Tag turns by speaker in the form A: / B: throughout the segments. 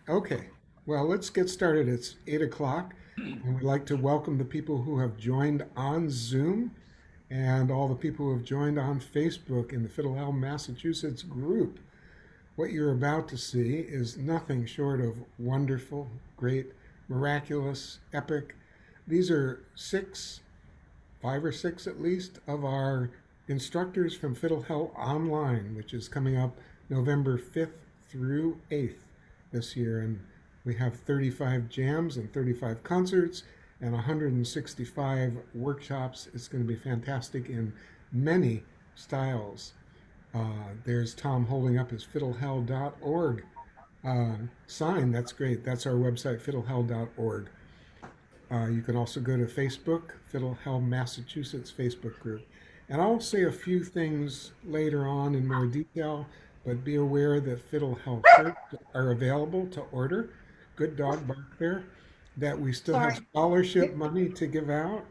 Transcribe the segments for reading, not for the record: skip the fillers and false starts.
A: Okay, well, let's get started. It's 8 o'clock, and we'd like to welcome the people who have joined on Zoom and all the people who have joined on Facebook in the Fiddle Hell, Massachusetts group. What you're about to see is nothing short of wonderful, great, miraculous, epic. These are five or six at least, of our instructors from Fiddle Hell Online, which is coming up November 5th through 8th this year. And we have 35 jams and 35 concerts and 165 workshops. It's going to be fantastic in many styles. There's Tom holding up his fiddlehell.org sign. That's great. That's our website, fiddlehell.org. You can also go to Facebook, Fiddle Hell Massachusetts Facebook group. And I'll say a few things later on in more detail, but be aware that Fiddle Hell shirts are available to order. Good dog bark there. That we still have
B: Sorry.
A: scholarship money to give out.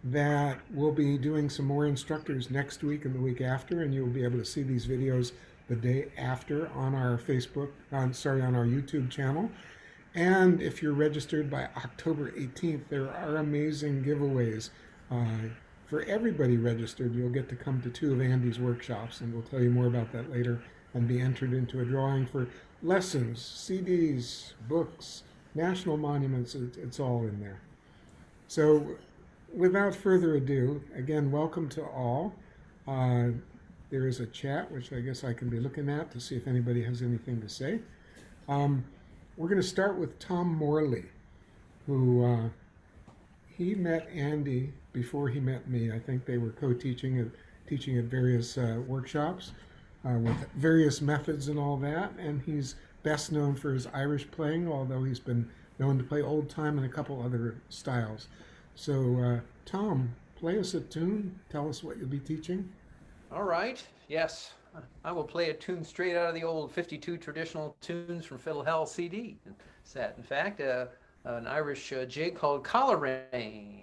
A: That we'll be doing some more instructors next week and the week after, and you'll be able to see these videos the day after on our on our YouTube channel. And if you're registered by October 18th, there are amazing giveaways. For everybody registered, you'll get to come to two of Andy's workshops, and we'll tell you more about that later, and be entered into a drawing for lessons, CDs, books, national monuments. It's all in there. So, without further ado, again, welcome to all. Uh, there is a chat, which I guess I can be looking at to see if anybody has anything to say. Um, we're going to start with Tom Morley, who he met Andy before he met me. I think they were co-teaching teaching at various workshops with various methods and all that. And he's best known for his Irish playing, although he's been known to play old time and a couple other styles. So, Tom, play us a tune. Tell us what you'll be teaching.
C: All right. Yes. I will play a tune straight out of the old 52 traditional tunes from Fiddle Hell CD set. In fact, an Irish jig called Collar Rain.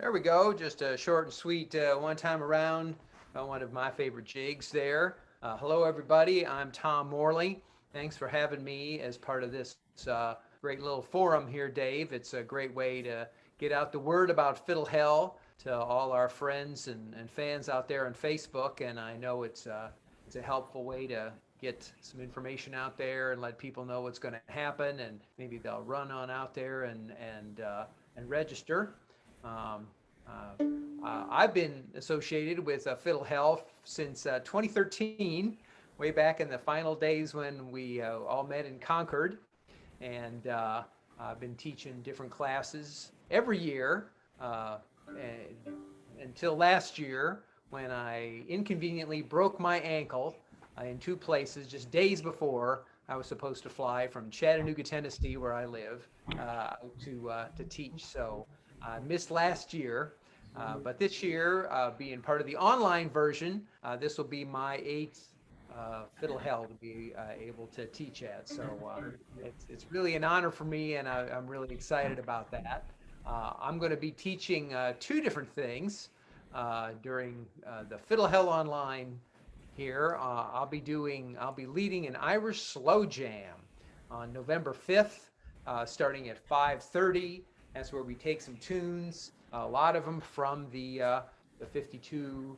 C: There we go. Just a short and sweet one time around. One of my favorite jigs there. Hello, everybody. I'm Tom Morley. Thanks for having me as part of this great little forum here, Dave. It's a great way to get out the word about Fiddle Hell to all our friends and fans out there on Facebook. And I know it's a helpful way to get some information out there and let people know what's going to happen, and maybe they'll run on out there and register. Um, I've been associated with Fiddle Hell since 2013, way back in the final days when we all met in Concord. And I've been teaching different classes every year until last year, when I inconveniently broke my ankle in two places just days before I was supposed to fly from Chattanooga, Tennessee, where I live, to teach. So I missed last year, but this year, being part of the online version, this will be my eighth Fiddle Hell to be able to teach at. So it's really an honor for me, and I'm really excited about that. I'm going to be teaching two different things during the Fiddle Hell Online here. I'll be leading an Irish slow jam on November 5th, starting at 5:30. That's where we take some tunes, a lot of them from the 52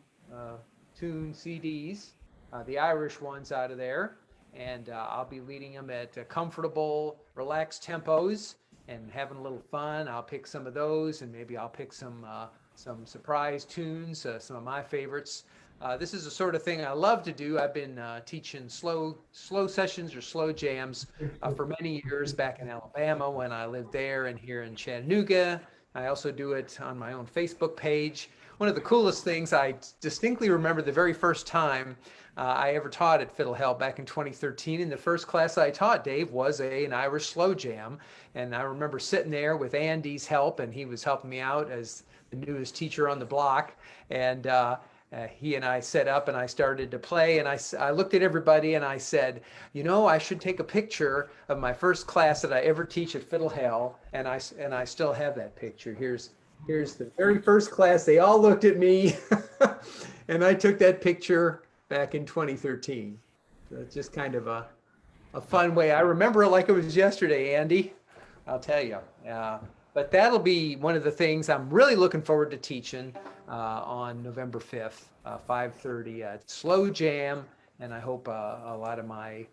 C: tune CDs, the Irish ones out of there. And I'll be leading them at comfortable, relaxed tempos and having a little fun. I'll pick some of those, and maybe I'll pick some surprise tunes, some of my favorites. This is the sort of thing I love to do. I've been teaching slow sessions or slow jams for many years back in Alabama when I lived there, and here in Chattanooga I also do it on my own Facebook page. One of the coolest things, I distinctly remember the very first time I ever taught at Fiddle Hell back in 2013. And the first class I taught, Dave, was an Irish slow jam. And I remember sitting there with Andy's help, and he was helping me out as the newest teacher on the block. And he and I set up and I started to play, and I looked at everybody and I said, you know, I should take a picture of my first class that I ever teach at Fiddle Hell, and I still have that picture. Here's the very first class. They all looked at me and I took that picture back in 2013. So it's just kind of a fun way. I remember it like it was yesterday, Andy. I'll tell you. But that'll be one of the things I'm really looking forward to teaching on November 5th, 5:30 at Slow Jam, and I hope a lot of my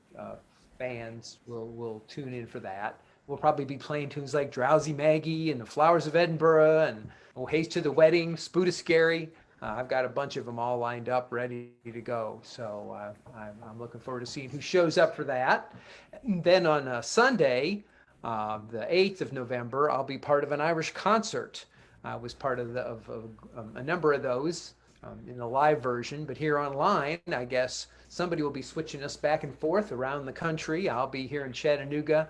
C: fans will tune in for that. We'll probably be playing tunes like Drowsy Maggie and the Flowers of Edinburgh and Oh Haste to the Wedding, Spoota Scary. I've got a bunch of them all lined up, ready to go. So I'm looking forward to seeing who shows up for that. And then on Sunday, the 8th of November, I'll be part of an Irish concert. I was part of a number of those in the live version, but here online, I guess somebody will be switching us back and forth around the country. I'll be here in Chattanooga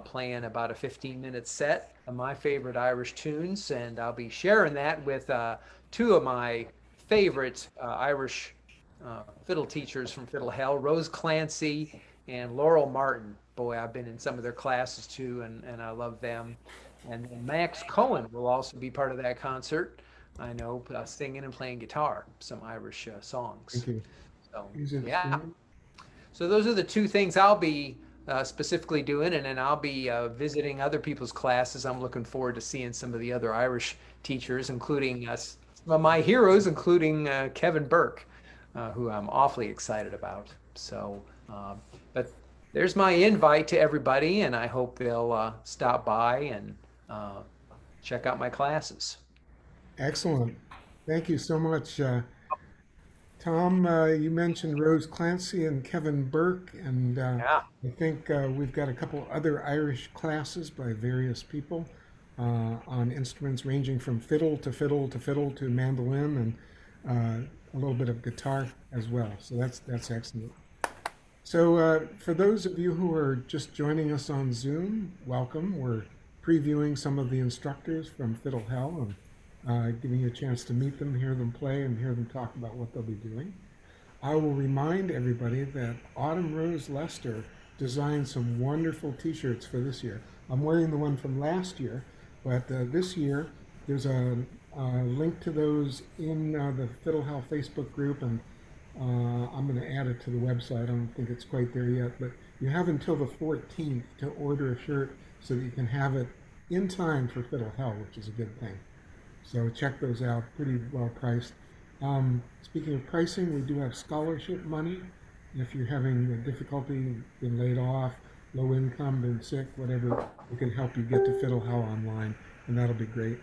C: playing about a 15-minute set of my favorite Irish tunes, and I'll be sharing that with two of my favorite Irish fiddle teachers from Fiddle Hell, Rose Clancy and Laurel Martin. Boy, I've been in some of their classes too, and I love them. And Max Cohen will also be part of that concert. I know, singing and playing guitar, some Irish songs.
A: Thank you.
C: So, yeah. So those are the two things I'll be specifically doing, and then I'll be visiting other people's classes. I'm looking forward to seeing some of the other Irish teachers, including some of my heroes, including Kevin Burke, who I'm awfully excited about. So, but there's my invite to everybody, and I hope they'll stop by and check out my classes.
A: Excellent. Thank you so much. Tom, you mentioned Rose Clancy and Kevin Burke, and
C: Yeah.
A: I think we've got a couple other Irish classes by various people on instruments ranging from fiddle to fiddle to fiddle to mandolin, and a little bit of guitar as well. So that's excellent. So for those of you who are just joining us on Zoom, welcome. We're previewing some of the instructors from Fiddle Hell and giving you a chance to meet them, hear them play, and hear them talk about what they'll be doing. I will remind everybody that Autumn Rose Lester designed some wonderful t-shirts for this year. I'm wearing the one from last year, but this year there's a link to those in the Fiddle Hell Facebook group, and I'm going to add it to the website. I don't think it's quite there yet, but you have until the 14th to order a shirt so that you can have it in time for Fiddle Hell, which is a good thing. So check those out, pretty well priced. Speaking of pricing, we do have scholarship money. If you're having difficulty, been laid off, low income, been sick, whatever, we can help you get to Fiddle Hell Online, and that'll be great.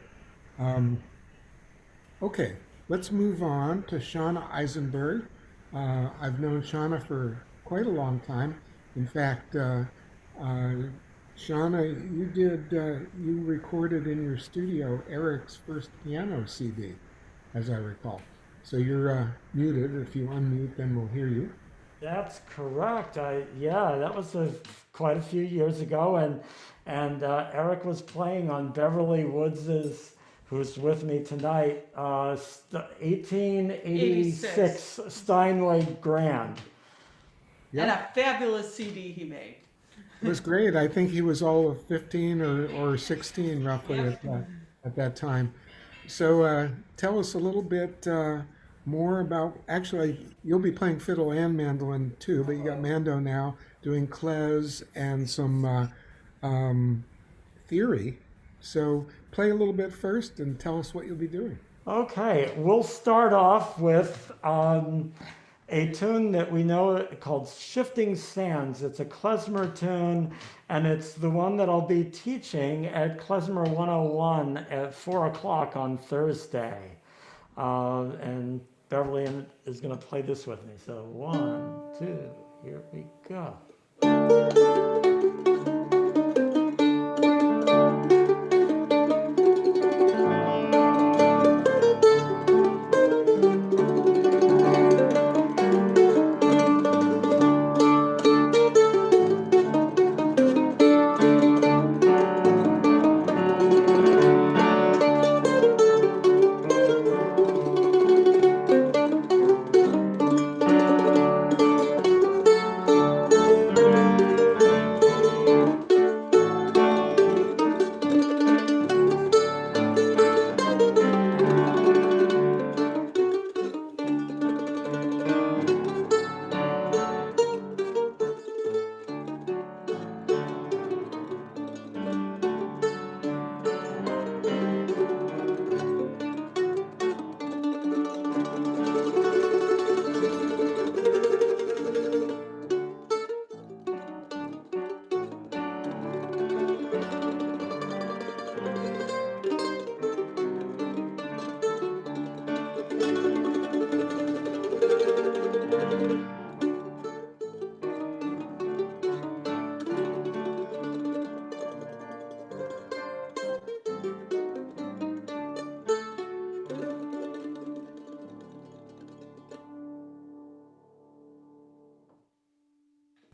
A: Okay, let's move on to Shana Aisenberg. I've known Shana for quite a long time. In fact, Shana, you recorded in your studio Eric's first piano CD, as I recall. So you're muted. If you unmute, then we'll hear you.
B: That's correct. That was quite a few years ago, and Eric was playing on Beverly Woods's, who's with me tonight, 1886 Steinway Grand.
A: Yep.
D: And a fabulous CD he made.
A: It was great. I think he was all of 15 or 16 roughly at that time. So tell us a little bit more about, actually, you'll be playing fiddle and mandolin too, but you got Mando now doing Klez and some theory. So play a little bit first and tell us what you'll be doing.
B: Okay, we'll start off with a tune that we know called Shifting Sands. It's a Klezmer tune, and it's the one that I'll be teaching at Klezmer 101 at 4 o'clock on Thursday. And Beverly is going to play this with me. So 1, 2, here we go.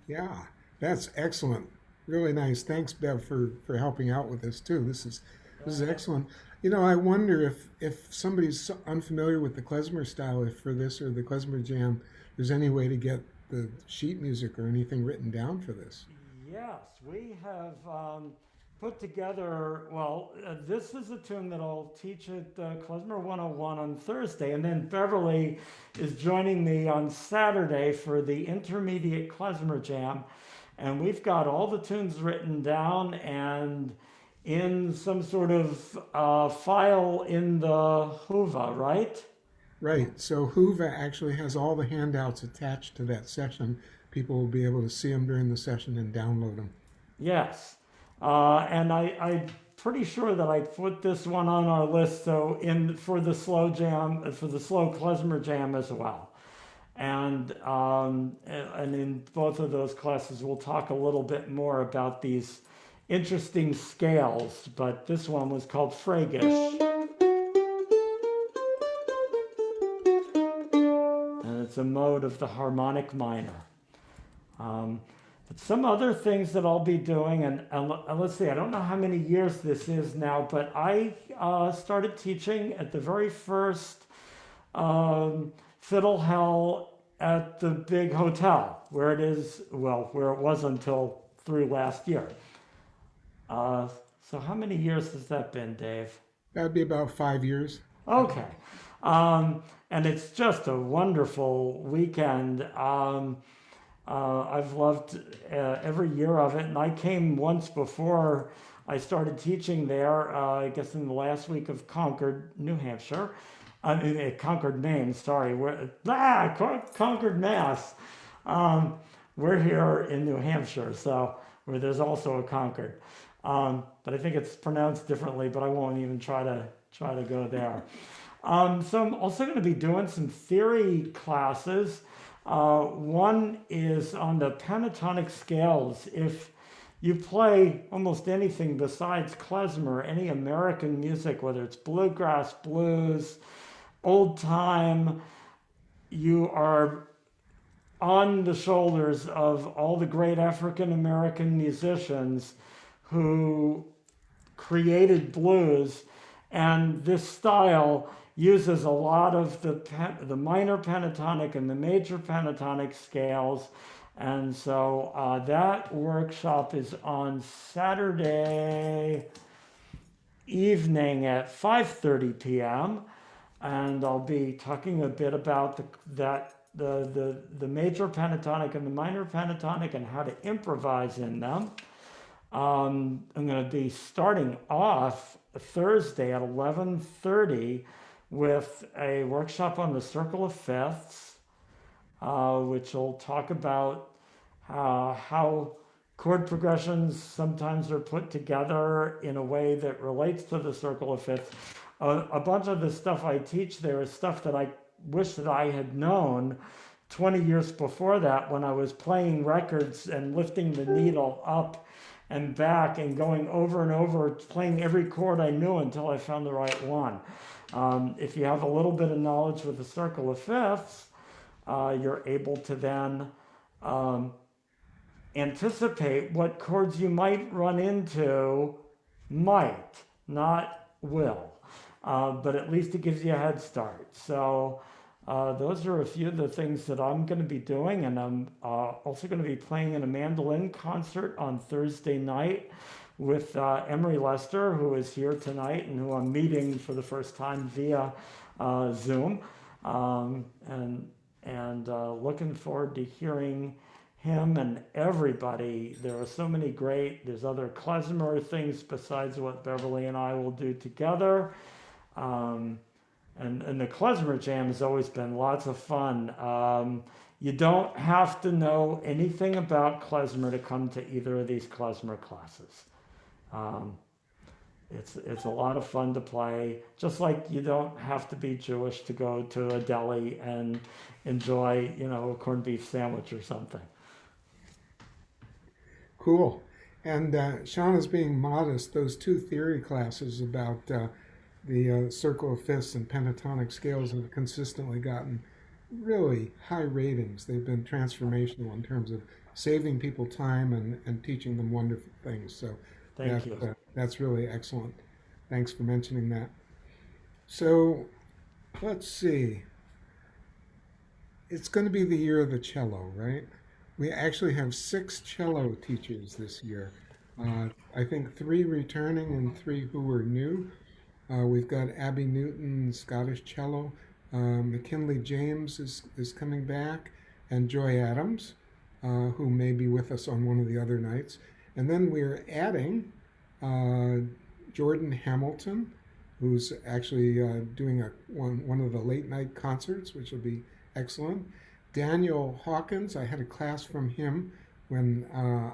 A: Yeah, that's excellent. Really nice. Thanks, Bev, for helping out with this too. This is excellent. You know, I wonder if somebody's unfamiliar with the klezmer style, if for this or the klezmer jam, there's any way to get the sheet music or anything written down for this.
B: Yes, we have put together, well, this is a tune that I'll teach at Klezmer 101 on Thursday, and then Beverly is joining me on Saturday for the intermediate Klezmer jam, and we've got all the tunes written down and in some sort of file in the Hoover, right?
A: Right. So Hoover actually has all the handouts attached to that session. People will be able to see them during the session and download them.
B: Yes. And I'm pretty sure that I put this one on our list so in for the slow jam, for the slow klezmer jam as well. And in both of those classes, we'll talk a little bit more about these interesting scales. But this one was called Freygish. And it's a mode of the harmonic minor. But some other things that I'll be doing, and let's see, I don't know how many years this is now, but I started teaching at the very first Fiddle Hell at the big hotel, where it is, well, where it was until through last year. So how many years has that been, Dave?
A: That'd be about 5 years.
B: Okay. And it's just a wonderful weekend. I've loved every year of it, and I came once before I started teaching there, I guess in the last week of Concord, New Hampshire. Concord, Maine, sorry. Concord, Mass. We're here in New Hampshire, so where there's also a Concord. But I think it's pronounced differently, but I won't even try to go there. So I'm also going to be doing some theory classes. One is on the pentatonic scales. If you play almost anything besides klezmer, any American music, whether it's bluegrass, blues, old time, you are on the shoulders of all the great African American musicians who created blues, and this style uses a lot of the minor pentatonic and the major pentatonic scales. And so that workshop is on Saturday evening at 5:30 p.m. And I'll be talking a bit about the major pentatonic and the minor pentatonic and how to improvise in them. I'm going to be starting off Thursday at 11:30 with a workshop on the circle of fifths, which will talk about how chord progressions sometimes are put together in a way that relates to the circle of fifths. A bunch of the stuff I teach there is stuff that I wish that I had known 20 years before that, when I was playing records and lifting the needle up and back and going over and over, playing every chord I knew until I found the right one. If you have a little bit of knowledge with the circle of fifths, you're able to then anticipate what chords you might run into, not will. But at least it gives you a head start. So those are a few of the things that I'm going to be doing, and I'm also going to be playing in a mandolin concert on Thursday night with Emory Lester, who is here tonight and who I'm meeting for the first time via Zoom, and looking forward to hearing him and everybody. There are so many there's other klezmer things besides what Beverly and I will do together. And the klezmer jam has always been lots of fun. You don't have to know anything about klezmer to come to either of these klezmer classes. It's a lot of fun to play, just like you don't have to be Jewish to go to a deli and enjoy, a corned beef sandwich or something.
A: Cool. And Shauna's being modest. Those two theory classes about the circle of fifths and pentatonic scales have consistently gotten really high ratings. They've been transformational in terms of saving people time and teaching them wonderful things. So
B: Thank you.
A: that's really excellent. Thanks for mentioning that. So let's see. It's going to be the year of the cello, right? We actually have 6 cello teachers this year. I think 3 returning and 3 who were new. We've got Abby Newton, Scottish cello. McKinley James is coming back, and Joy Adams, who may be with us on one of the other nights. And then we're adding Jordan Hamilton, who's actually doing one of the late night concerts, which will be excellent. Daniel Hawkins, I had a class from him when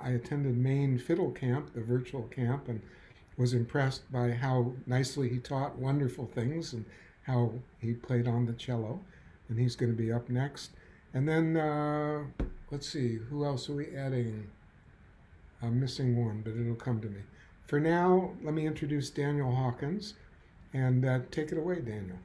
A: I attended Maine Fiddle Camp, the virtual camp, and was impressed by how nicely he taught wonderful things and how he played on the cello. And he's going to be up next. And then, let's see, who else are we adding? I'm missing one, but it'll come to me. For now, let me introduce Daniel Hawkins, and take it away, Daniel.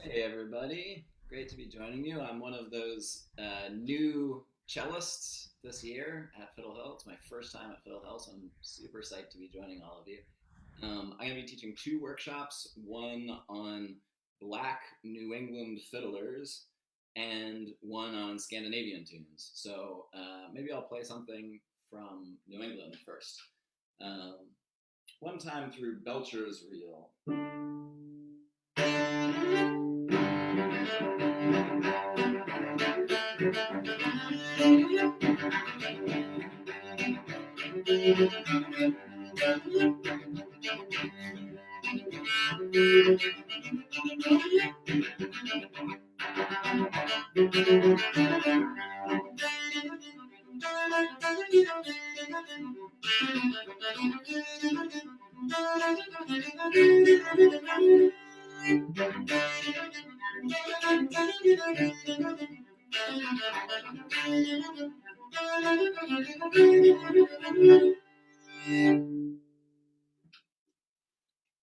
E: Hey, everybody. Great to be joining you. I'm one of those new cellists this year at Fiddle Hell. It's my first time at Fiddle Hell, so I'm super psyched to be joining all of you. I'm going to be teaching 2 workshops, one on Black New England fiddlers and one on Scandinavian tunes. So maybe I'll play something from New England first. One time through Belcher's Reel.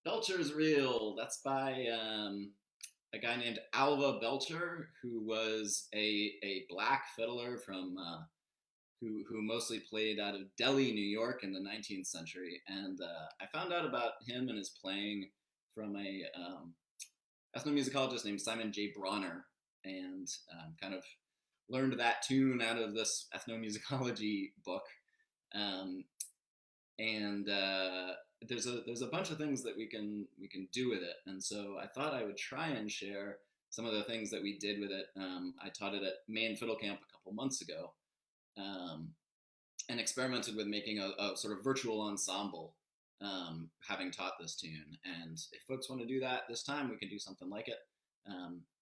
E: Belcher's Reel, that's by a guy named Alva Belcher, who was a black fiddler from who mostly played out of Delhi, New York in the 19th century. And I found out about him and his playing from a ethnomusicologist named Simon J. Bronner, and kind of learned that tune out of this ethnomusicology book. There's a bunch of things that we can do with it, and so I thought I would try and share some of the things that we did with it. I taught it at Maine Fiddle Camp a couple months ago, and experimented with making a sort of virtual ensemble, having taught this tune. And if folks want to do that this time, we can do something like it.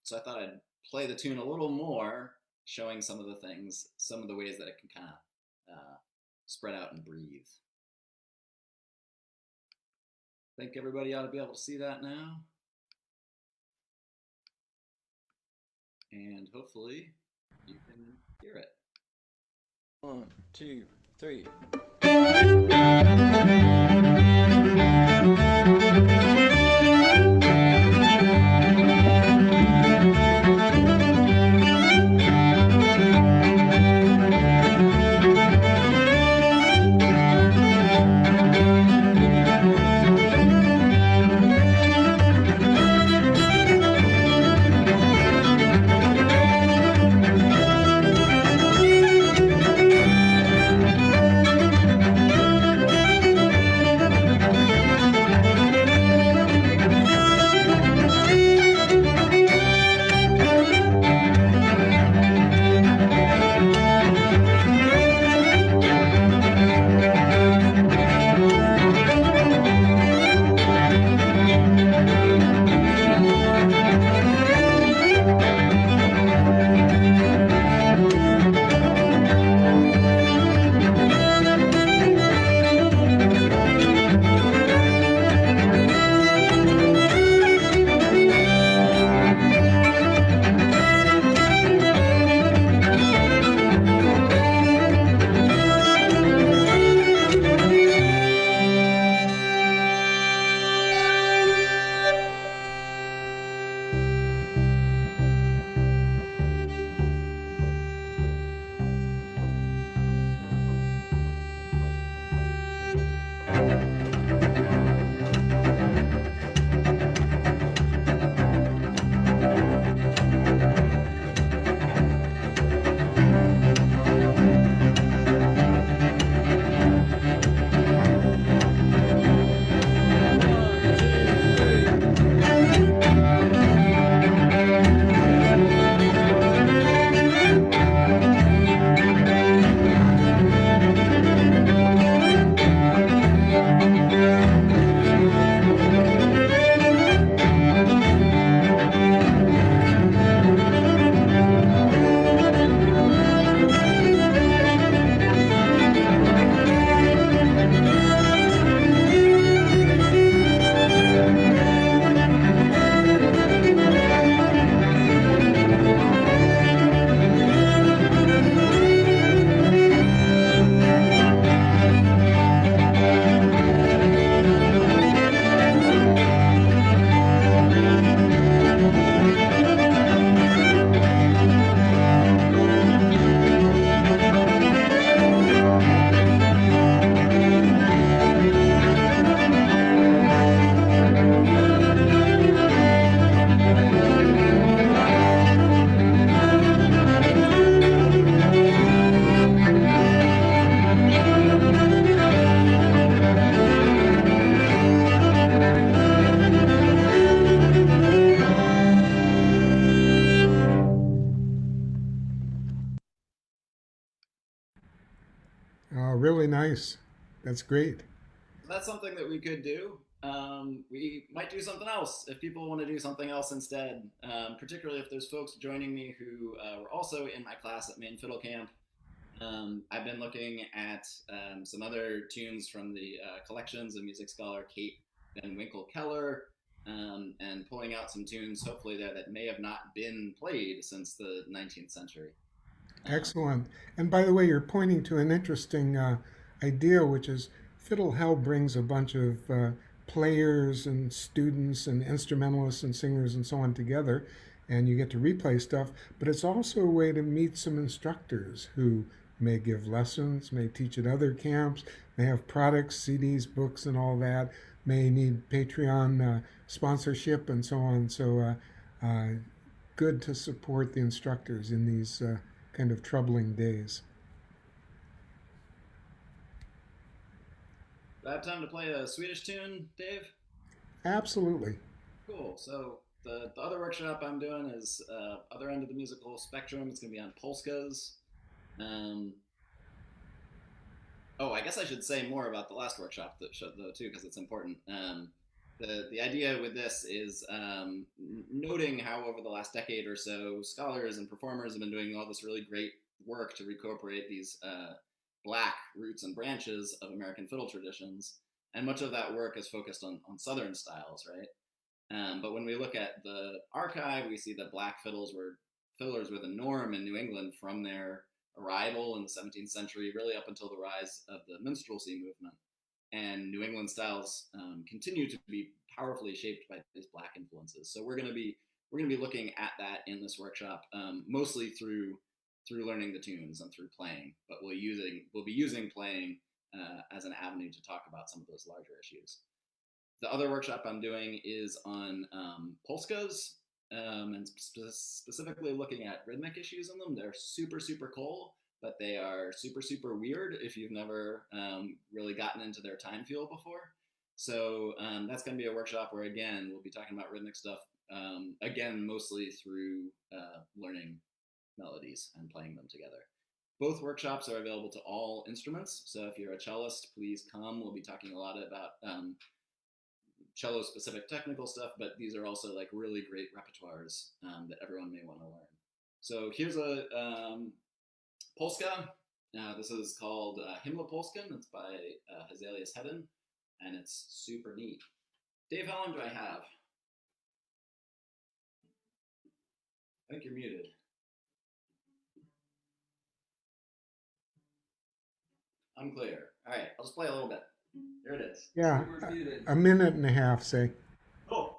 E: So I thought I'd play the tune a little more, showing some of the things, some of the ways that it can kind of spread out and breathe. I think everybody ought to be able to see that now. And hopefully you can hear it. 1, 2, 3.
A: really nice. That's great.
E: That's something that we could do. We might do something else if people want to do something else instead, particularly if there's folks joining me who were also in my class at Maine Fiddle Camp. I've been looking at some other tunes from the collections of music scholar Kate Van Winkle Keller, and pulling out some tunes, hopefully there, that may have not been played since the 19th century.
A: Excellent. And by the way, you're pointing to an interesting idea, which is Fiddle Hell brings a bunch of players and students and instrumentalists and singers and so on together, and you get to replay stuff. But it's also a way to meet some instructors who may give lessons, may teach at other camps, may have products, CDs, books, and all that, may need Patreon sponsorship and so on. So good to support the instructors in these kind of troubling days.
E: Do I have time to play a Swedish tune, Dave?
A: Absolutely.
E: Cool. So the other workshop I'm doing is other end of the musical spectrum. It's going to be on polskas. Oh, I guess I should say more about the last workshop though too, because it's important. The idea with this is noting how over the last decade or so, scholars and performers have been doing all this really great work to recuperate these Black roots and branches of American fiddle traditions. And much of that work is focused on Southern styles, right? But when we look at the archive, we see that Black fiddlers were the norm in New England from their arrival in the 17th century, really up until the rise of the minstrelsy movement. And New England styles continue to be powerfully shaped by these Black influences. So we're going to be looking at that in this workshop, mostly through learning the tunes and through playing. But we'll be using playing as an avenue to talk about some of those larger issues. The other workshop I'm doing is on polskas, and specifically looking at rhythmic issues in them. They're super, super cool, but they are super, super weird if you've never really gotten into their time feel before. So that's going to be a workshop where, again, we'll be talking about rhythmic stuff, again, mostly through learning melodies and playing them together. Both workshops are available to all instruments. So if you're a cellist, please come. We'll be talking a lot about cello specific technical stuff, but these are also like really great repertoires that everyone may want to learn. So here's a polska. This is called Himla Polskan. It's by Hazelius Hedden, and it's super neat. Dave, how long do I have? I think you're muted. Unclear. All right, I'll just play a little bit. Here it is.
A: Yeah, a minute and a half, say.
E: Cool.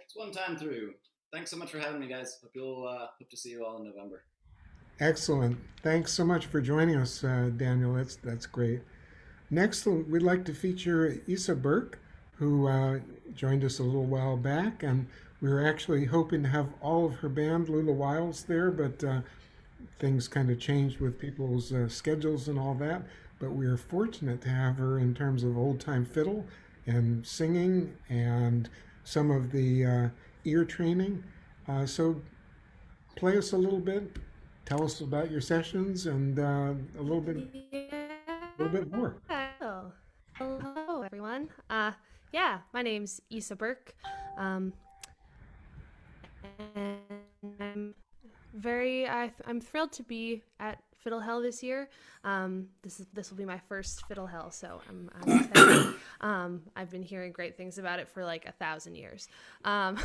E: It's one time through. Thanks so much for having me, guys. Hope to see you all in November.
A: Excellent. Thanks so much for joining us, Daniel. That's great. Next, we'd like to feature Issa Burke, who joined us a little while back, and we were actually hoping to have all of her band, Lula Wiles, there, but things kind of changed with people's schedules and all that. But we are fortunate to have her in terms of old-time fiddle and singing and some of the ear training. So play us a little bit, tell us about your sessions, and a little bit more.
F: Hello, everyone. My name's Issa Burke, and I'm I'm thrilled to be at Fiddle Hell this year. This will be my first Fiddle Hell, so I'm excited. I've been hearing great things about it for like 1,000 years.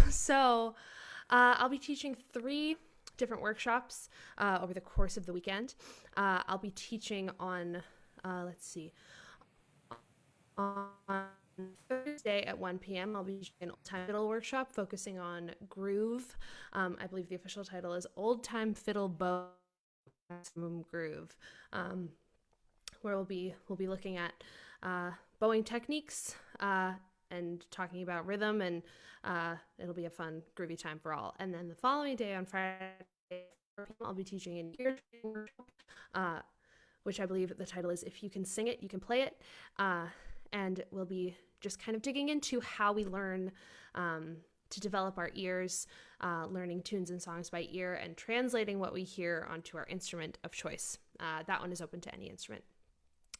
F: So I'll be teaching 3 different workshops over the course of the weekend. I'll be teaching on, on Thursday at 1 p.m. I'll be teaching an old-time fiddle workshop focusing on groove. I believe the official title is Old Time Fiddle Bow Maximum Groove, where we'll be looking at bowing techniques and talking about rhythm, and it'll be a fun, groovy time for all. And then the following day on Friday, I'll be teaching an ear training workshop, which I believe the title is If You Can Sing It, You Can Play It. And we'll be just kind of digging into how we learn to develop our ears, learning tunes and songs by ear, and translating what we hear onto our instrument of choice. That one is open to any instrument.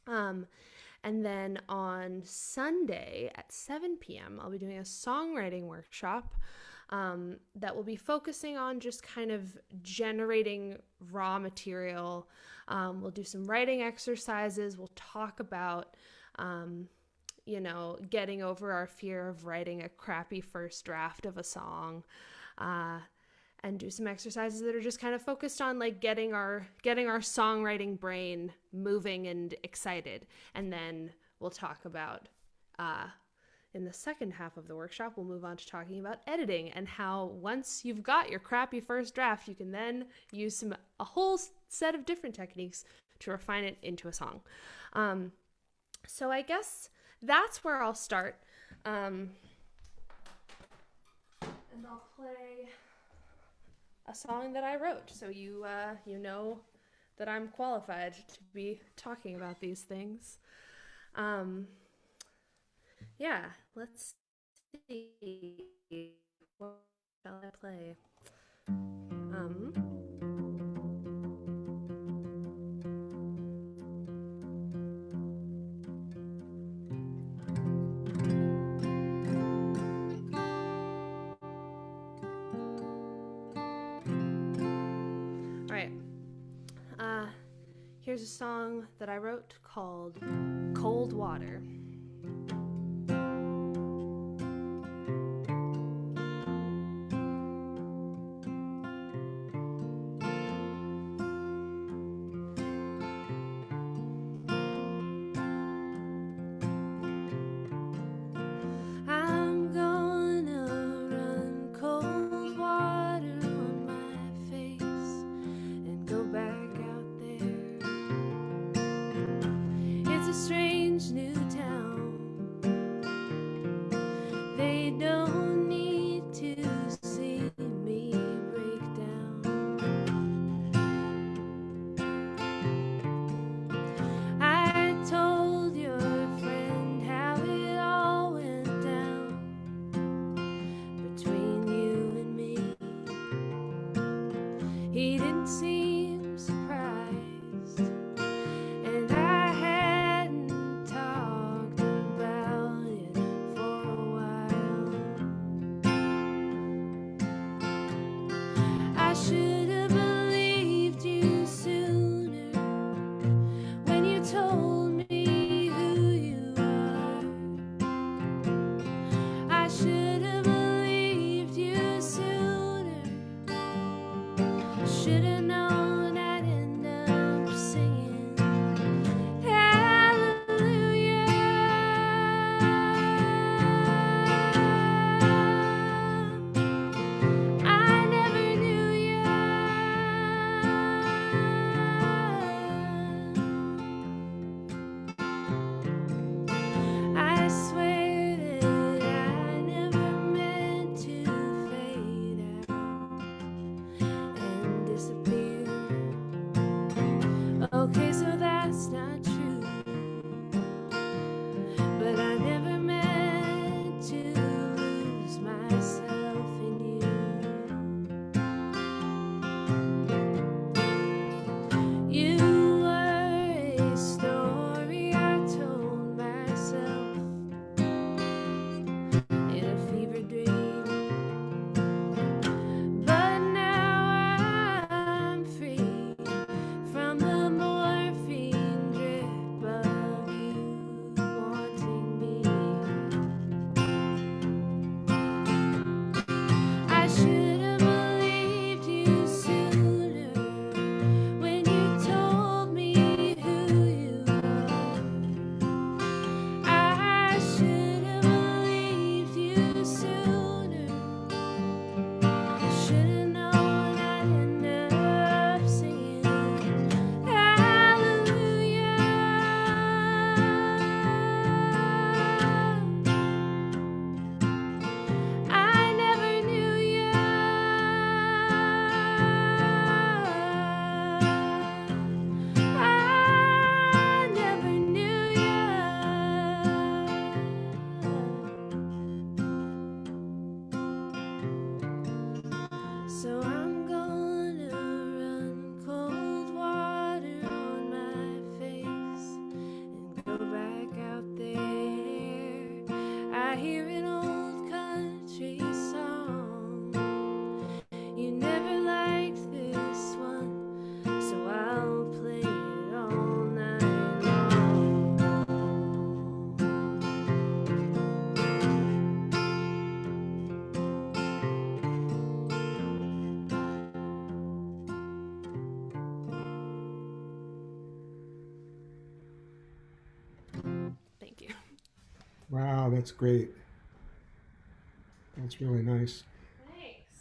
F: And then on Sunday at 7 p.m., I'll be doing a songwriting workshop that will be focusing on just kind of generating raw material. We'll do some writing exercises. We'll talk about getting over our fear of writing a crappy first draft of a song, and do some exercises that are just kind of focused on like getting our songwriting brain moving and excited. And then we'll talk about, in the second half of the workshop, we'll move on to talking about editing and how once you've got your crappy first draft, you can then use a whole set of different techniques to refine it into a song. So I guess that's where I'll start. And I'll play a song that I wrote, so you know that I'm qualified to be talking about these things. Yeah, let's see. What shall I play? Here's a song that I wrote called Cold Water.
G: Should've known
A: Wow, that's great. That's really nice.
F: Thanks.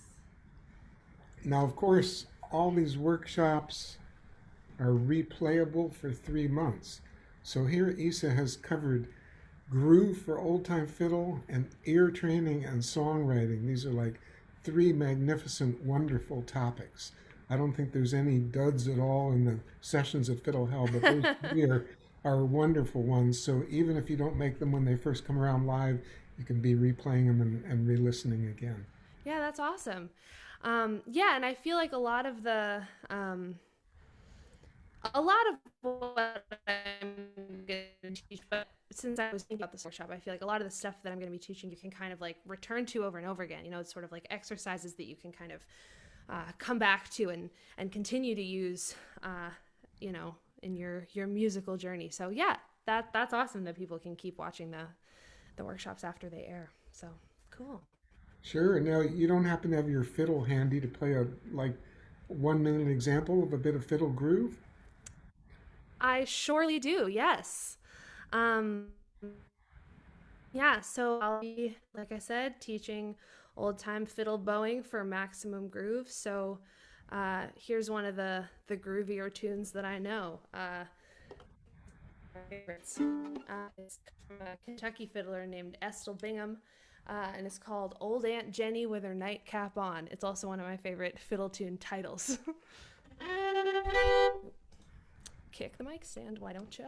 A: Now, of course, all these workshops are replayable for 3 months. So here Issa has covered groove for old time fiddle and ear training and songwriting. These are like three magnificent, wonderful topics. I don't think there's any duds at all in the sessions at Fiddle Hell, but those three are wonderful ones. So even if you don't make them when they first come around live, you can be replaying them and re-listening again.
F: Yeah, that's awesome. Yeah, and I feel like a lot of what I'm going to teach, but since I was thinking about this workshop, I feel like a lot of the stuff that I'm going to be teaching you can kind of like return to over and over again. You know, it's sort of like exercises that you can kind of come back to and continue to use, you know, in your musical journey. So yeah, that's awesome that people can keep watching the workshops after they air. So cool.
A: Sure. Now, you don't happen to have your fiddle handy to play a like 1 minute example of a bit of fiddle groove?
F: I surely do. Yes. Um, yeah. So I'll be, like I said, teaching old time fiddle bowing for maximum groove. So here's one of the groovier tunes that I know. Favorites. It's from a Kentucky fiddler named Estill Bingham, and it's called Old Aunt Jenny with Her Nightcap On. It's also one of my favorite fiddle tune titles. Kick the mic stand, why don't you?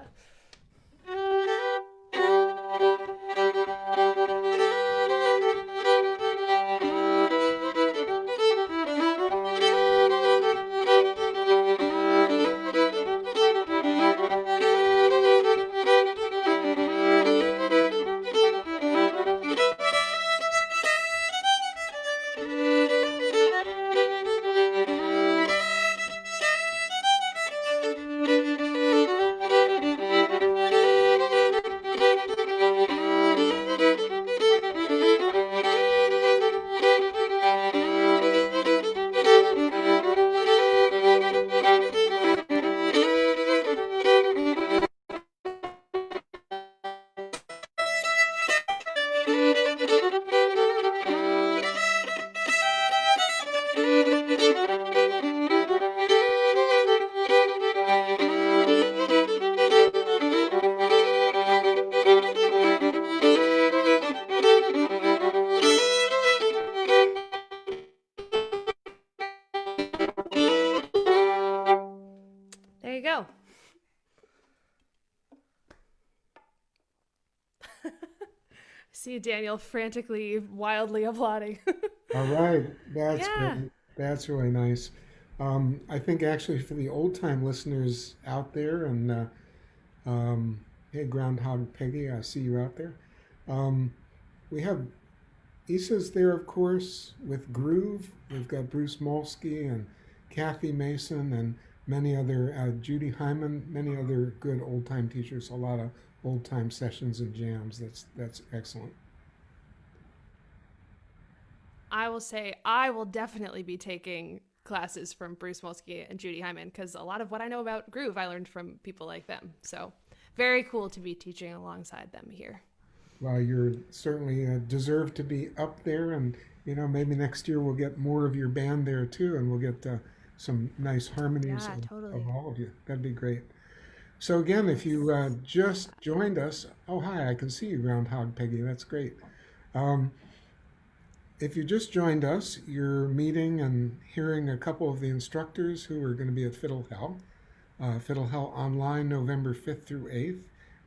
F: There you go. See Daniel frantically, wildly applauding.
A: All right, that's
F: Yeah.
A: great. That's really nice. I think actually for the old time listeners out there, and hey, Groundhog Peggy, I see you out there. We have Issa's there, of course, with Groove. We've got Bruce Molsky and Kathy Mason and many other, Judy Hyman, many other good old time teachers. A lot of old time sessions and jams. That's excellent.
F: I will say I will definitely be taking classes from Bruce Molsky and Judy Hyman because a lot of what I know about groove I learned from people like them. So very cool to be teaching alongside them here.
A: Well, you're certainly deserve to be up there, and maybe next year we'll get more of your band there too, and we'll get some nice harmonies
F: Yeah, totally.
A: of all of you. That'd be great. So again, if you just joined us, oh hi, I can see you, Groundhog Peggy. That's great. If you just joined us, you're meeting and hearing a couple of the instructors who are going to be at Fiddle Hell. Fiddle Hell Online, November 5th through 8th,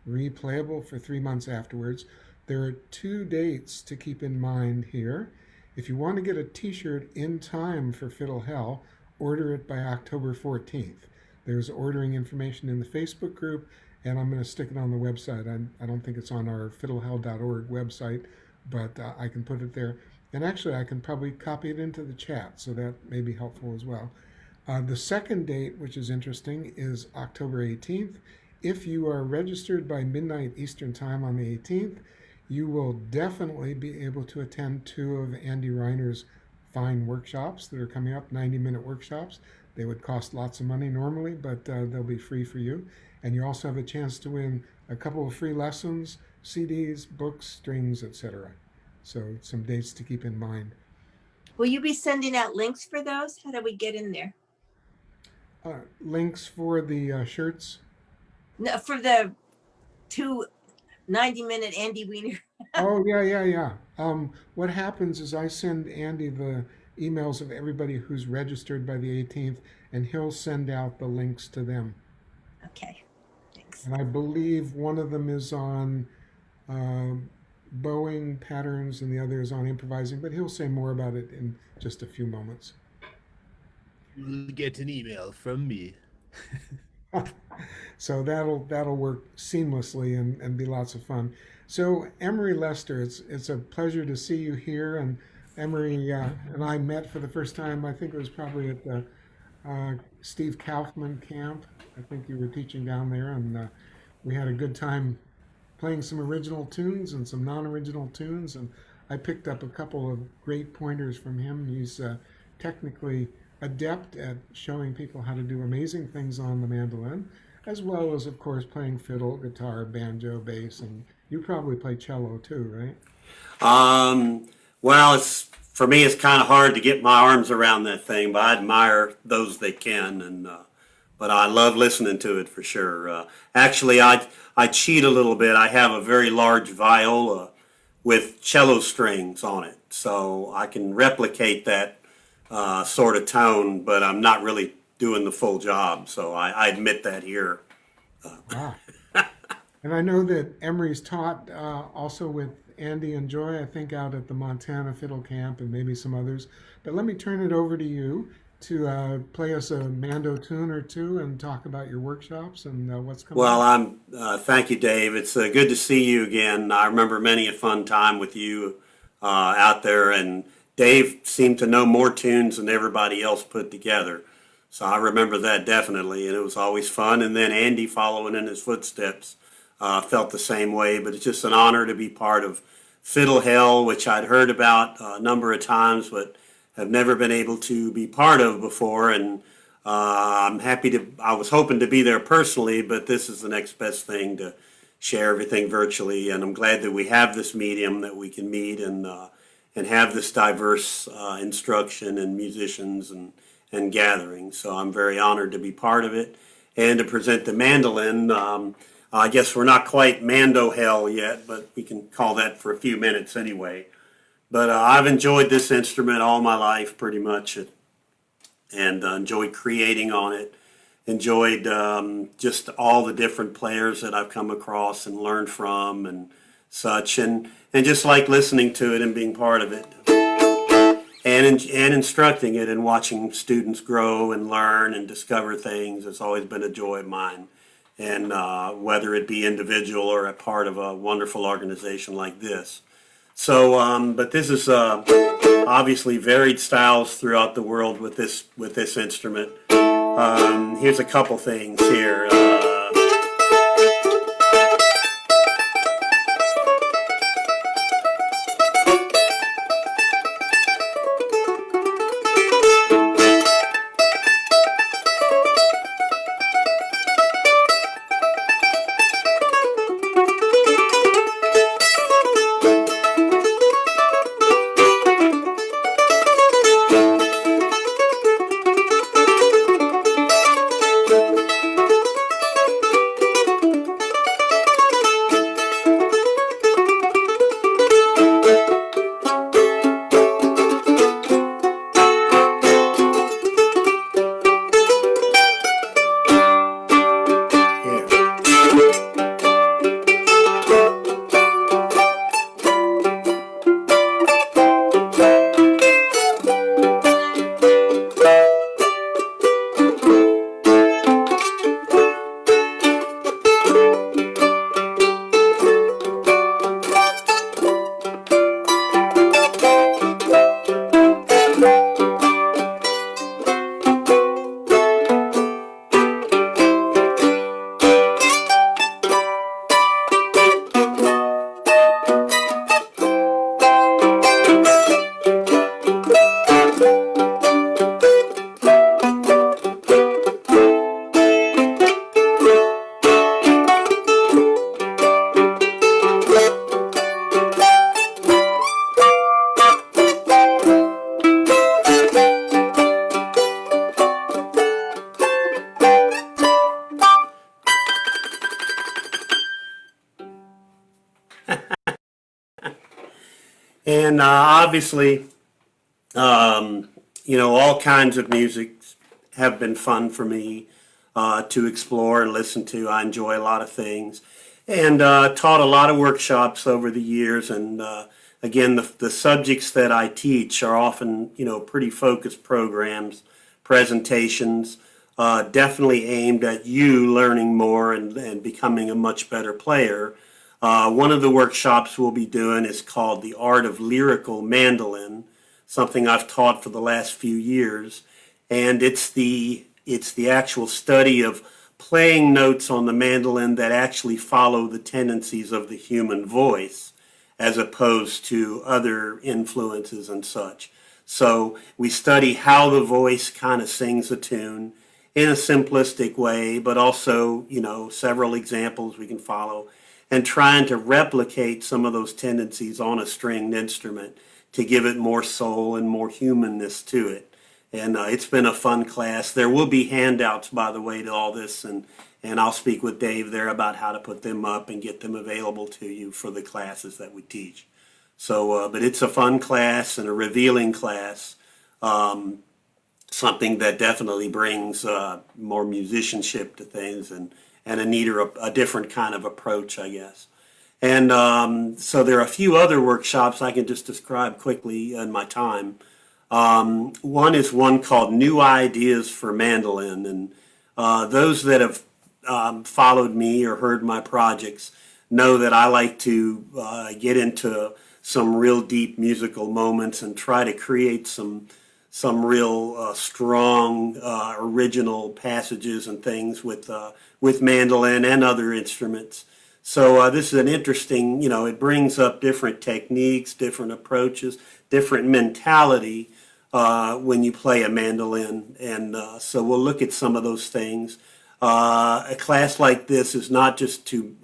A: replayable for 3 months afterwards. There are 2 dates to keep in mind here. If you want to get a t-shirt in time for Fiddle Hell, order it by October 14th. There's ordering information in the Facebook group, and I'm going to stick it on the website. I don't think it's on our fiddlehell.org website, but I can put it there. And actually, I can probably copy it into the chat, so that may be helpful as well. The second date, which is interesting, is October 18th. If you are registered by midnight Eastern Time on the 18th, you will definitely be able to attend 2 of Andy Reiner's fine workshops that are coming up, 90-minute workshops. They would cost lots of money normally, but they'll be free for you. And you also have a chance to win a couple of free lessons CDs, books, strings, etc. So some dates to keep in mind.
G: Will you be sending out links for those? How do we get in there?
A: Links for the shirts.
G: No, for the two 90-minute Andy Weiner.
A: Oh, yeah. What happens is I send Andy the emails of everybody who's registered by the 18th, and he'll send out the links to them.
G: Okay, thanks.
A: And I believe one of them is on bowing patterns and the other is on improvising, but he'll say more about it in just a few moments.
H: You'll get an email from me.
A: So that'll work seamlessly and be lots of fun. So Emory Lester, it's a pleasure to see you here. And Emory and I met for the first time. I think it was probably at the Steve Kaufman camp. I think you were teaching down there, and we had a good time playing some original tunes and some non-original tunes. And I picked up a couple of great pointers from him. He's technically adept at showing people how to do amazing things on the mandolin, as well as, of course, playing fiddle, guitar, banjo, bass, and you probably play cello too, right?
I: Well, for me, it's kind of hard to get my arms around that thing, but I admire those that can, and but I love listening to it for sure. Actually, I cheat a little bit. I have a very large viola with cello strings on it, so I can replicate that sort of tone, but I'm not really doing the full job, so I admit that here.
A: Wow. And I know that Emory's taught also with Andy and Joy, I think, out at the Montana Fiddle Camp and maybe some others. But let me turn it over to you to play us a Mando tune or two and talk about your workshops and what's coming
I: Well,
A: up.
I: thank you, Dave. It's good to see you again. I remember many a fun time with you out there, and Dave seemed to know more tunes than everybody else put together. So I remember that definitely, and it was always fun. And then Andy following in his footsteps felt the same way. But it's just an honor to be part of Fiddle Hell, which I'd heard about a number of times, but have never been able to be part of before. And I'm happy to, I was hoping to be there personally, but this is the next best thing to share everything virtually. And I'm glad that we have this medium that we can meet and have this diverse instruction and musicians and gatherings. So I'm very honored to be part of it and to present the mandolin. I guess we're not quite Mando Hell yet, but we can call that for a few minutes anyway. But I've enjoyed this instrument all my life pretty much, and enjoyed creating on it. Enjoyed just all the different players that I've come across and learned from and such, and just like listening to it and being part of it, and instructing it and watching students grow and learn and discover things has always been a joy of mine. And whether it be individual or a part of a wonderful organization like this. So, but this is obviously varied styles throughout the world with this instrument. Here's a couple things here. And obviously, all kinds of music have been fun for me to explore and listen to. I enjoy a lot of things, and taught a lot of workshops over the years. And again, the subjects that I teach are often, pretty focused programs, presentations, definitely aimed at you learning more and becoming a much better player. One of the workshops we'll be doing is called the Art of Lyrical Mandolin, something I've taught for the last few years, and it's the actual study of playing notes on the mandolin that actually follow the tendencies of the human voice, as opposed to other influences and such. So we study how the voice kind of sings a tune in a simplistic way, but also, several examples we can follow, and trying to replicate some of those tendencies on a stringed instrument to give it more soul and more humanness to it. And it's been a fun class. There will be handouts, by the way, to all this, and I'll speak with Dave there about how to put them up and get them available to you for the classes that we teach. So, but it's a fun class and a revealing class, something that definitely brings more musicianship to things and a different kind of approach, I guess. And so there are a few other workshops I can just describe quickly in my time. One is one called New Ideas for Mandolin, and those that have followed me or heard my projects know that I like to get into some real deep musical moments and try to create some real strong original passages and things with mandolin and other instruments. So this is an interesting, it brings up different techniques, different approaches, different mentality when you play a mandolin. And so we'll look at some of those things. A class like this is not just to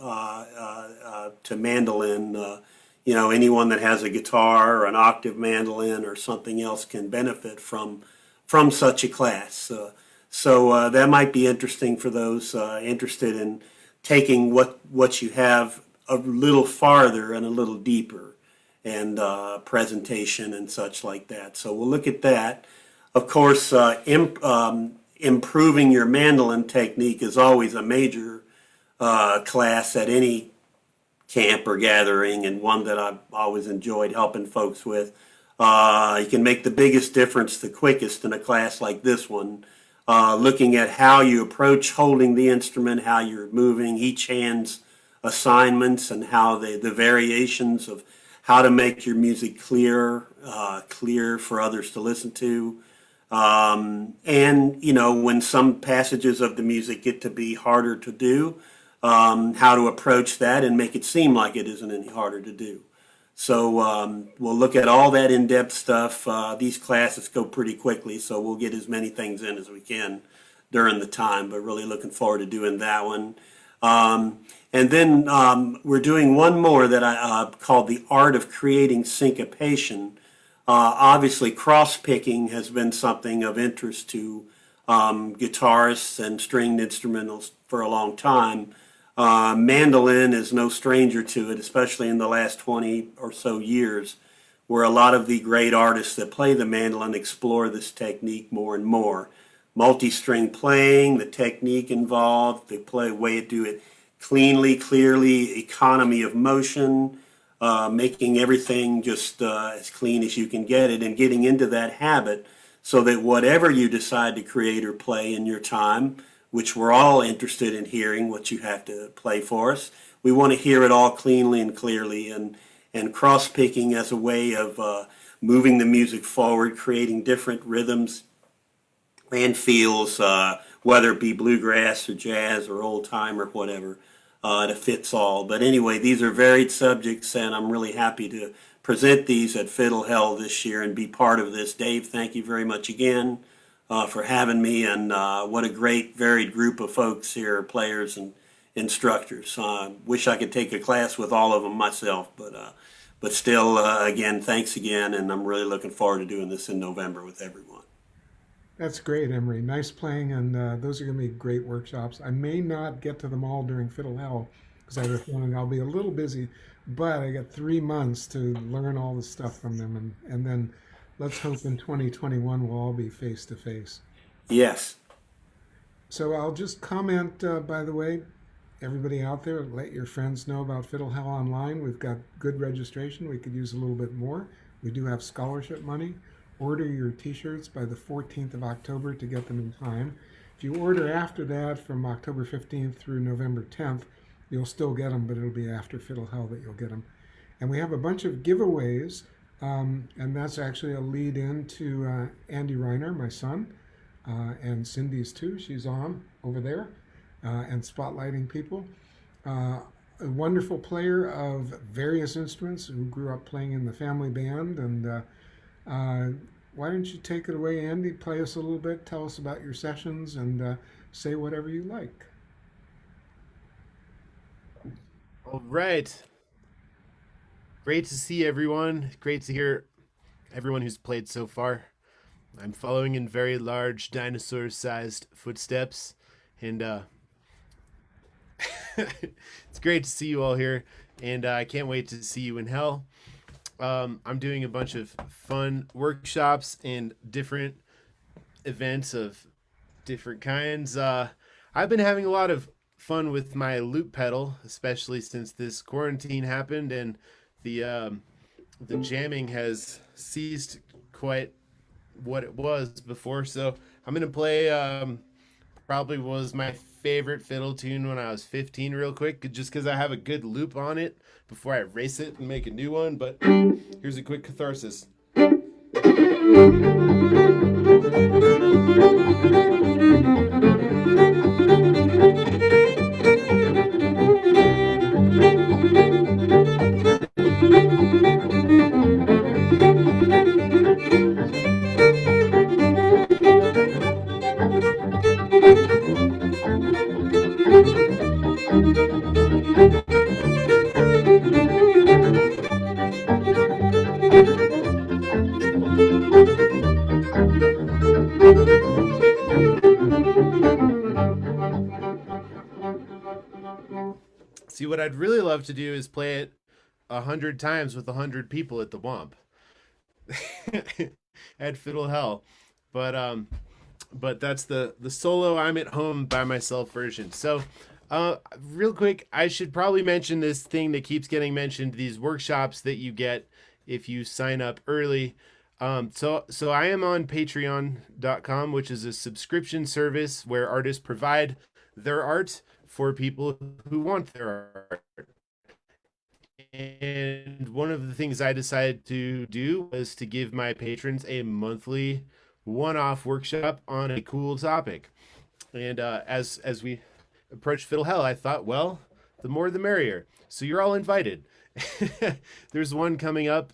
I: mandolin. Anyone that has a guitar or an octave mandolin or something else can benefit from such a class. So that might be interesting for those interested in taking what you have a little farther and a little deeper, and presentation and such like that. So we'll look at that. Of course, improving your mandolin technique is always a major class at any camp or gathering, and one that I've always enjoyed helping folks with. You can make the biggest difference the quickest in a class like this one, looking at how you approach holding the instrument, how you're moving, each hand's assignments, and how the variations of how to make your music clear for others to listen to. And, when some passages of the music get to be harder to do, how to approach that and make it seem like it isn't any harder to do. So we'll look at all that in-depth stuff. These classes go pretty quickly, so we'll get as many things in as we can during the time, but really looking forward to doing that one. And then we're doing one more that I called the Art of Creating Syncopation. Obviously, cross-picking has been something of interest to guitarists and stringed instrumentals for a long time. Mandolin is no stranger to it, especially in the last 20 or so years, where a lot of the great artists that play the mandolin explore this technique more and more. Multi-string playing, the technique involved, the way to do it cleanly, clearly, economy of motion, making everything just as clean as you can get it, and getting into that habit so that whatever you decide to create or play in your time, which we're all interested in hearing what you have to play for us, we want to hear it all cleanly and clearly, and cross-picking as a way of moving the music forward, creating different rhythms and feels, whether it be bluegrass or jazz or old time or whatever. It fits all. But anyway, these are varied subjects, and I'm really happy to present these at Fiddle Hell this year and be part of this. Dave, thank you very much again for having me, and what a great varied group of folks here, players and instructors. Wish I could take a class with all of them myself, but still, again, thanks again, and I'm really looking forward to doing this in November with everyone.
A: That's great, Emory. Nice playing, and those are going to be great workshops. I may not get to them all during Fiddle Hell, because I have a feeling I'll be a little busy, but I got 3 months to learn all the stuff from them, and then let's hope in 2021 we'll all be face to face.
I: Yes.
A: So I'll just comment, by the way, everybody out there, let your friends know about Fiddle Hell Online. We've got good registration. We could use a little bit more. We do have scholarship money. Order your t-shirts by the 14th of October to get them in time. If you order after that, from October 15th through November 10th, you'll still get them, but it'll be after Fiddle Hell that you'll get them. And we have a bunch of giveaways, and that's actually a lead in to Andy Reiner, my son, and Cindy's too. She's on over there and spotlighting people. A wonderful player of various instruments who grew up playing in the family band. And why don't you take it away, Andy? Play us a little bit, tell us about your sessions, and say whatever you like.
H: All right. Great to see everyone. Great to hear everyone who's played so far. I'm following in very large dinosaur-sized footsteps, and it's great to see you all here, and I can't wait to see you in hell. I'm doing a bunch of fun workshops and different events of different kinds. I've been having a lot of fun with my loop pedal, especially since this quarantine happened and the jamming has ceased quite what it was before. So I'm gonna play probably was my favorite fiddle tune when I was 15 real quick, just because I have a good loop on it before I erase it and make a new one. But here's a quick catharsis. See, what I'd really love to do is play it 100 times with 100 people at the Whomp at Fiddle Hell, but that's the solo I'm at home by myself version. So real quick, I should probably mention this thing that keeps getting mentioned, these workshops that you get if you sign up early. So I am on patreon.com, which is a subscription service where artists provide their art for people who want their art. And one of the things I decided to do was to give my patrons a monthly one-off workshop on a cool topic. And as we approach Fiddle Hell, I thought, well, the more the merrier. So you're all invited. There's one coming up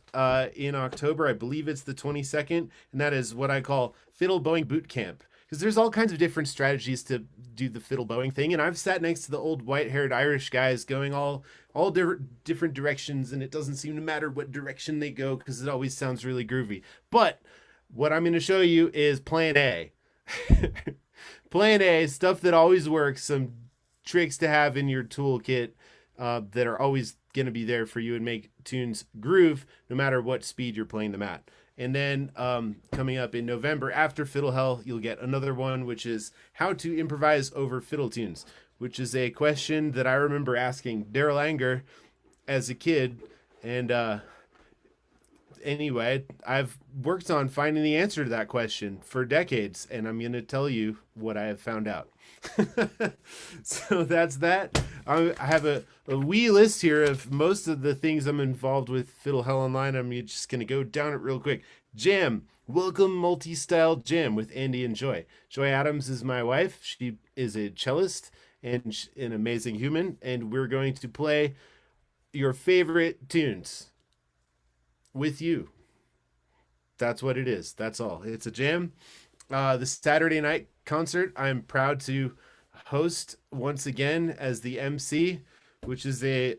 H: in October. I believe it's the 22nd, and that is what I call Fiddle Bowing Boot Camp. Because there's all kinds of different strategies to do the fiddle bowing thing, and I've sat next to the old white-haired Irish guys going all different directions, and it doesn't seem to matter what direction they go because it always sounds really groovy. But what I'm going to show you is Plan A. Plan A, stuff that always works, some tricks to have in your toolkit that are always going to be there for you and make tunes groove no matter what speed you're playing them at. And then coming up in November after Fiddle Hell, you'll get another one, which is how to improvise over fiddle tunes, which is a question that I remember asking Daryl Anger as a kid. And anyway, I've worked on finding the answer to that question for decades, and I'm going to tell you what I have found out. So that's that. I have a wee list here of most of the things I'm involved with Fiddle Hell Online. I'm just going to go down it real quick. Jam. Welcome Multi-Style Jam with Andy and Joy. Joy Adams is my wife. She is a cellist and an amazing human, and we're going to play your favorite tunes with you. That's what it is. That's all. It's a jam. The Saturday night concert, I'm proud to host once again as the MC, which is a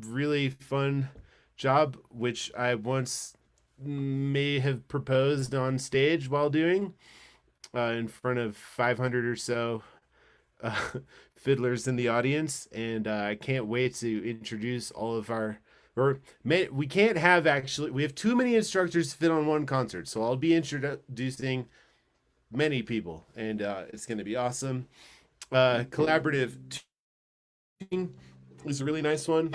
H: really fun job, which I once may have proposed on stage while doing in front of 500 or so uh, fiddlers in the audience, and I can't wait to introduce all of our. We can't have actually. We have too many instructors to fit on one concert, so I'll be introducing many people, and it's going to be awesome. Collaborative tuning is a really nice one.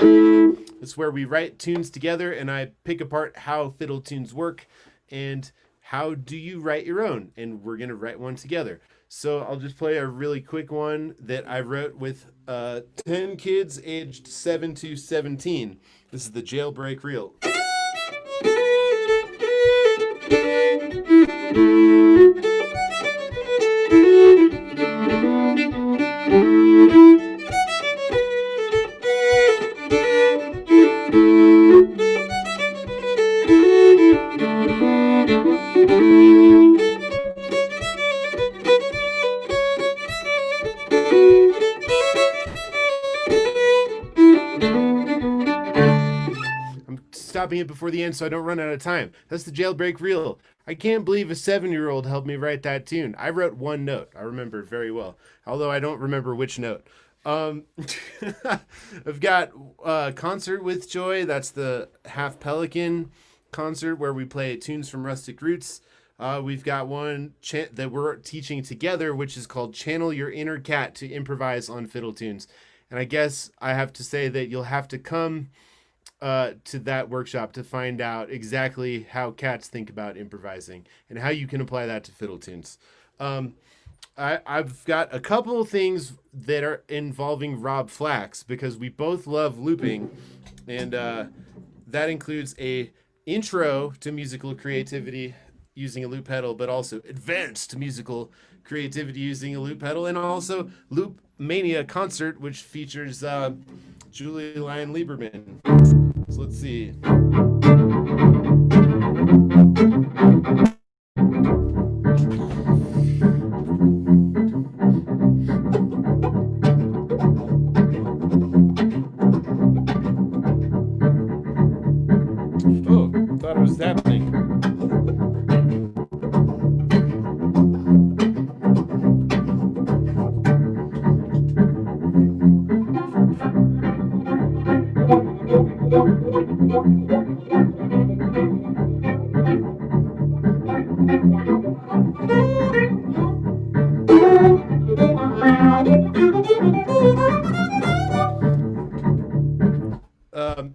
H: It's where we write tunes together, and I pick apart how fiddle tunes work, and how do you write your own, and we're going to write one together. So I'll just play a really quick one that I wrote with 10 kids aged 7 to 17. This is the Jailbreak Reel. Stopping it before the end so I don't run out of time. That's the Jailbreak Reel. I can't believe a 7-year-old helped me write that tune. I wrote one note. I remember it very well, although I don't remember which note. I've got Concert with Joy. That's the Half Pelican concert where we play tunes from Rustic Roots. We've got one that we're teaching together, which is called Channel Your Inner Cat to Improvise on Fiddle Tunes. And I guess I have to say that you'll have to come to that workshop to find out exactly how cats think about improvising and how you can apply that to fiddle tunes. I've got a couple of things that are involving Rob Flax because we both love looping, and that includes a intro to musical creativity using a loop pedal, but also advanced musical creativity using a loop pedal, and also Loop Mania concert, which features Julie Lyon Lieberman. So let's see. Oh, thought it was happening.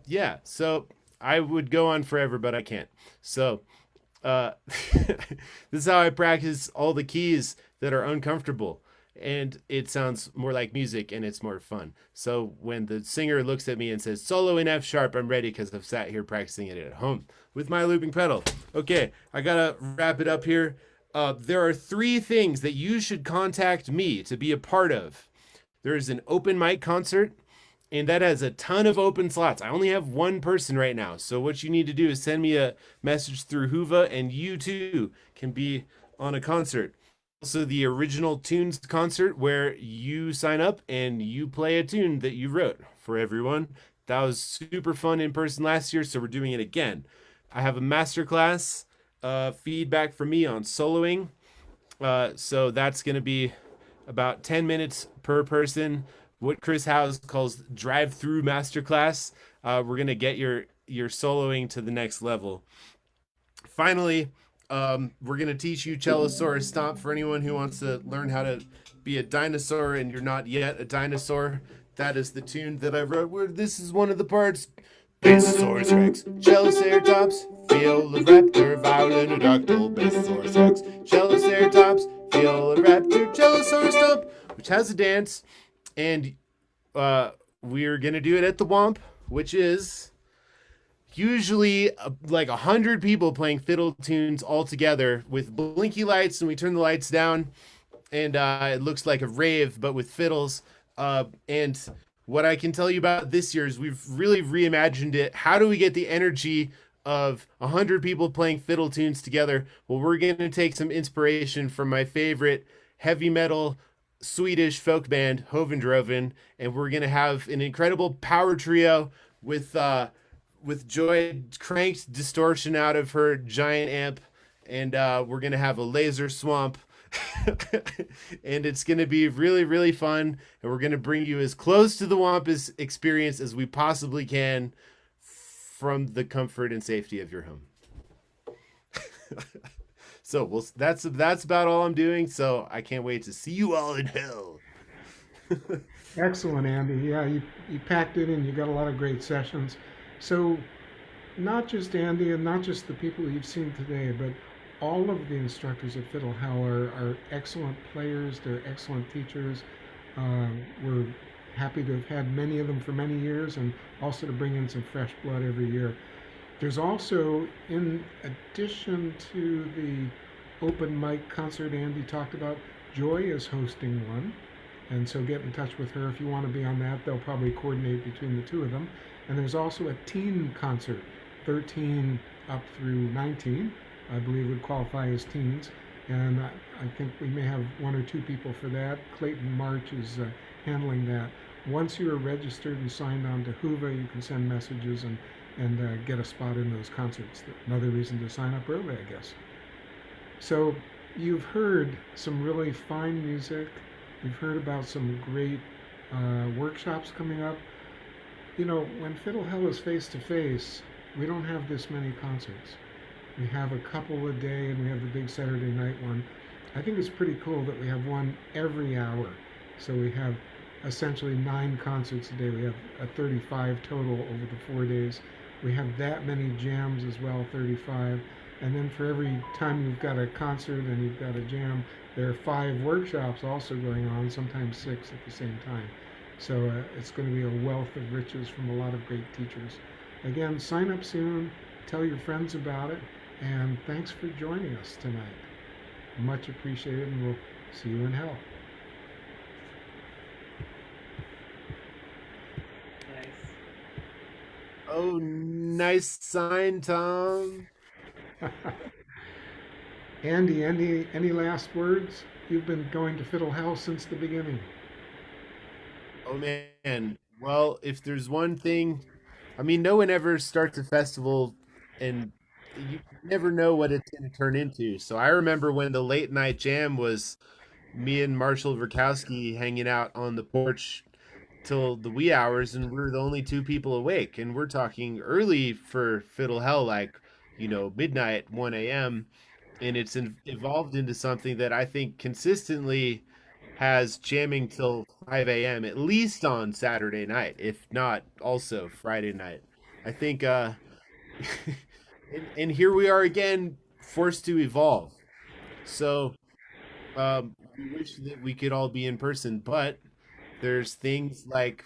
H: Yeah, so I would go on forever, but I can't. So this is how I practice all the keys that are uncomfortable, and it sounds more like music and it's more fun. So when the singer looks at me and says solo in F sharp, I'm ready because I've sat here practicing it at home with my looping pedal. Okay, I gotta wrap it up here. There are 3 things that you should contact me to be a part of. There is an open mic concert, and that has a ton of open slots. I only have 1 person right now. So what you need to do is send me a message through Whova, and you too can be on a concert. Also, the Original Tunes concert, where you sign up and you play a tune that you wrote for everyone. That was super fun in person last year, so we're doing it again. I have a masterclass feedback from me on soloing. So that's going to be about 10 minutes per person. What Chris Howes calls drive-through masterclass. We're going to get your soloing to the next level. Finally, we're going to teach you Cellosaurus Stomp for anyone who wants to learn how to be a dinosaur and you're not yet a dinosaur. That is the tune that I wrote where this is one of the parts. Bassosaurus Rex, Celloceratops, Pheoloraptor, Violonodactyl, Bassosaurus Rex, Celloceratops, Pheoloraptor, Cellosaurus Stomp, which has a dance. And we're going to do it at the Whomp, which is usually like 100 people playing fiddle tunes all together with blinky lights, and we turn the lights down, and it looks like a rave, but with fiddles. And what I can tell you about this year is we've really reimagined it. How do we get the energy of 100 people playing fiddle tunes together? Well, we're going to take some inspiration from my favorite heavy metal Swedish folk band, Hovendroven, and we're going to have an incredible power trio with Joy cranked distortion out of her giant amp, and we're going to have a laser swamp And it's going to be really, really fun. And we're going to bring you as close to the Whomp experience as we possibly can from the comfort and safety of your home. So that's about all I'm doing. So I can't wait to see you all in hell.
A: Excellent, Andy. Yeah, you packed it in. You got a lot of great sessions. So not just Andy and not just the people you've seen today, but all of the instructors at Fiddle Hell are excellent players. They're excellent teachers. We're happy to have had many of them for many years, and also to bring in some fresh blood every year. There's also, in addition to the open mic concert Andy talked about, Joy is hosting one. And so get in touch with her if you want to be on that. They'll probably coordinate between the two of them. And there's also a teen concert, 13 up through 19, I believe would qualify as teens. And I think we may have one or two people for that. Clayton March is handling that. Once you are registered and signed on to Whova, you can send messages and get a spot in those concerts. Another reason to sign up early, I guess. So you've heard some really fine music. You've heard about some great workshops coming up. You know, when Fiddle Hell is face to face, we don't have this many concerts. We have a couple a day, and we have the big Saturday night one. I think it's pretty cool that we have one every hour. So we have essentially 9 concerts a day. We have a 35 total over the 4 days. We have that many jams as well, 35. And then for every time you've got a concert and you've got a jam, there are 5 workshops also going on, sometimes 6 at the same time. So it's going to be a wealth of riches from a lot of great teachers. Again, sign up soon, tell your friends about it, and thanks for joining us tonight. Much appreciated, and we'll see you in hell.
D: Nice.
H: Oh, nice sign, Tom.
A: Andy, any last words? You've been going to Fiddle Hell since the beginning.
H: Oh man. Well, if there's one thing, I mean, no one ever starts a festival and you never know what it's going to turn into. So I remember when the late night jam was me and Marshall Verkowski hanging out on the porch till the wee hours, and we're the only 2 people awake. And we're talking early for Fiddle Hell, like, midnight, 1 a.m. And it's evolved into something that I think consistently has jamming till 5 a.m. at least on Saturday night, if not also Friday night. I think and here we are again, forced to evolve. So we wish that we could all be in person, but there's things like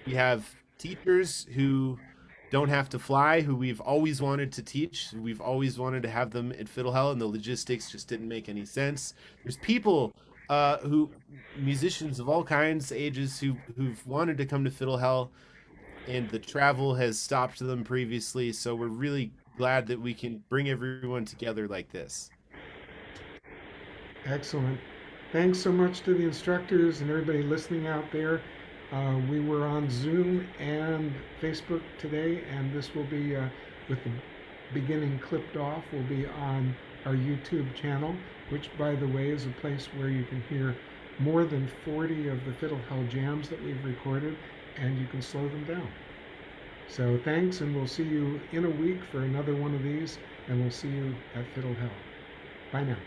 H: we have teachers who don't have to fly, who we've always wanted to teach. We've always wanted to have them at Fiddle Hell, and the logistics just didn't make any sense. There's people musicians of all kinds, ages, who've wanted to come to Fiddle Hell, and the travel has stopped them previously. So we're really glad that we can bring everyone together like this.
A: Excellent. Thanks so much to the instructors and everybody listening out there. We were on Zoom and Facebook today, and this will be, with the beginning clipped off, will be on our YouTube channel, which, by the way, is a place where you can hear more than 40 of the Fiddle Hell jams that we've recorded, and you can slow them down. So thanks, and we'll see you in a week for another one of these, and we'll see you at Fiddle Hell. Bye now.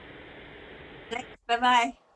G: Thanks. Bye-bye.